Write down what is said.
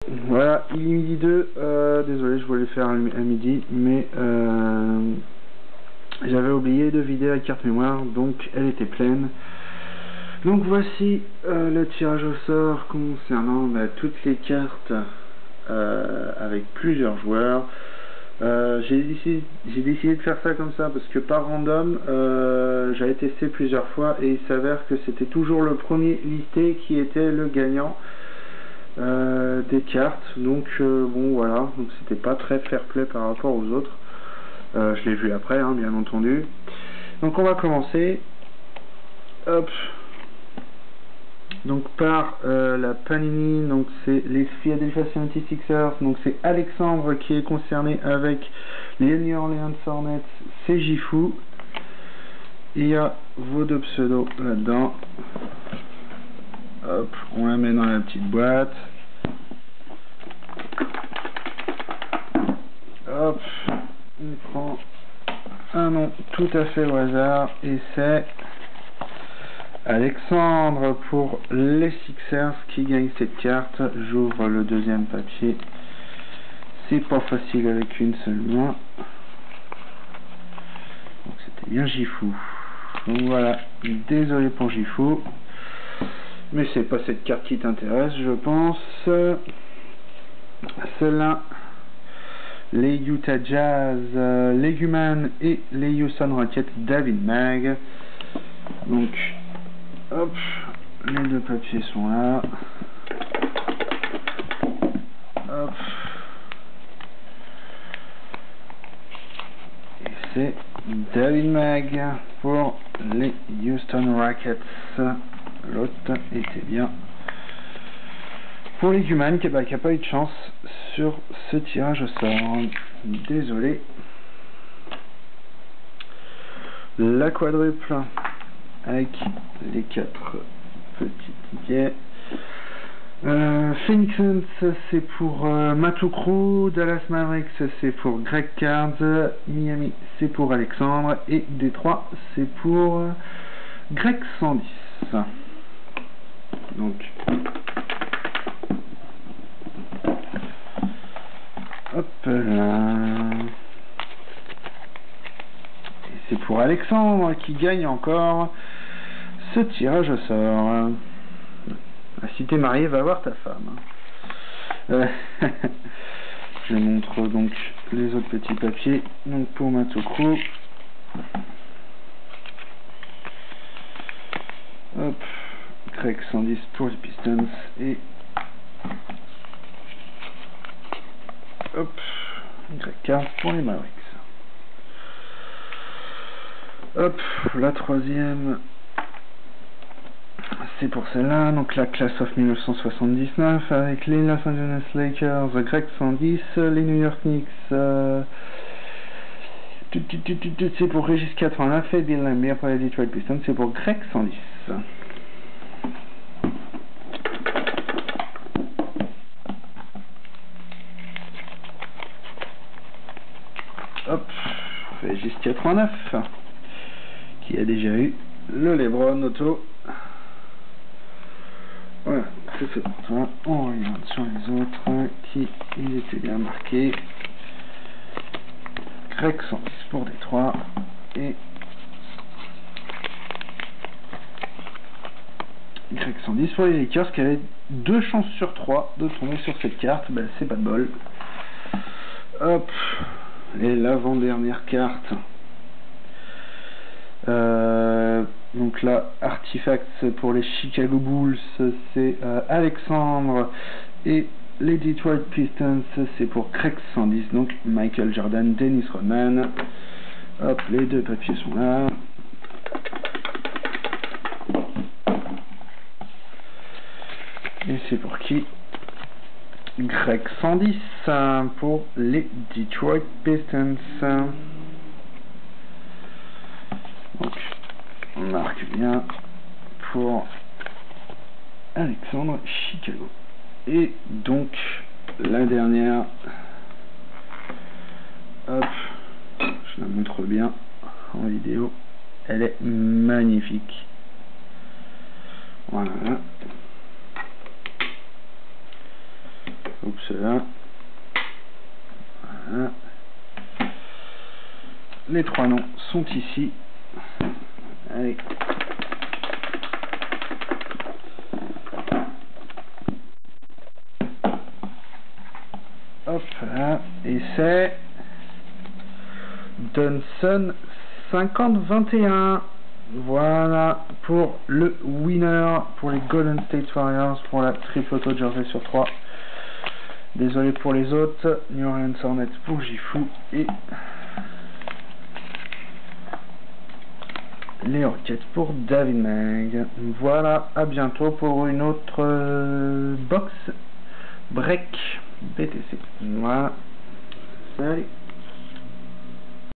Voilà, il est midi 2, désolé, je voulais le faire à midi, mais j'avais oublié de vider la carte mémoire, donc elle était pleine. Donc voici le tirage au sort concernant toutes les cartes avec plusieurs joueurs. J'ai décidé de faire ça comme ça parce que par random, j'avais testé plusieurs fois et il s'avère que c'était toujours le premier listé qui était le gagnant des cartes. Donc bon voilà, donc c'était pas très fair play par rapport aux autres. Je l'ai vu après, hein, bien entendu. Donc on va commencer. Hop. Donc par la Panini, donc c'est les Philadelphia 76ers, donc c'est Alexandre qui est concerné avec les New Orleans Hornets, c'est Gifu. Il y a vos deux pseudos là-dedans. Hop, on la met dans la petite boîte. Hop, on prend un nom tout à fait au hasard et c'est Alexandre pour les Sixers qui gagne cette carte. J'ouvre le deuxième papier. C'est pas facile avec une seule main. Donc c'était bien Gifu. Donc voilà, désolé pour Gifu. Mais c'est pas cette carte qui t'intéresse, je pense. Celle-là, les Utah Jazz, les Human et les Houston Rockets, David Mag. Donc hop, les deux papiers sont là. Hop. Et c'est David Mag pour les Houston Rockets. L'autre était bien pour les Humans qui n'a pas eu de chance sur ce tirage au sort. Désolé. La quadruple avec les 4 petits tickets. Phoenix Suns c'est pour Matokru, Dallas Mavericks c'est pour Greg Cards, Miami c'est pour Alexandre et Détroit c'est pour Greg 110. Donc hop là. Et c'est pour Alexandre qui gagne encore ce tirage au sort. Si t'es marié, va voir ta femme. Je montre donc les autres petits papiers. Donc pour Matokru. Hop. Greg 110 pour les Pistons. Et hop. Greg Cards pour les Mavericks. Hop. La troisième. C'est pour celle-là, donc la classe of 1979 avec les Los Angeles Lakers, Greg 110, les New York Knicks, c'est pour Régis 89 et Bill Laimbeer pour les Detroit Pistons, c'est pour Greg 110. Hop, Régis 89 qui a déjà eu le LeBron auto. Voilà, c'est fait pour toi. On regarde sur les autres qui ils étaient bien marqués. Greg 110 pour Détroit et Greg 110 pour les Lakers qui avaient 2 chances sur 3 de tomber sur cette carte. Ben, c'est pas de bol. Hop, et l'avant-dernière carte. Donc là, Artifacts pour les Chicago Bulls, c'est Alexandre, et les Detroit Pistons, c'est pour Greg 110, donc Michael Jordan, Dennis Rodman. Hop, les deux papiers sont là. Et c'est pour qui? Greg 110 pour les Detroit Pistons. Donc, on marque bien pour Alexandre Chicago. Et donc, la dernière, hop, je la montre bien en vidéo, elle est magnifique. Voilà. Oups là. Voilà. Les 3 noms sont ici. Allez. Hop là. Et c'est Dunson 50-21. Voilà pour le winner pour les Golden State Warriors pour la triple auto jersey sur 3. Désolé pour les autres. New Orleans Hornets pour Gifu et les Rockets pour David Meg. Voilà, à bientôt pour une autre box break BTC. Voilà. Salut.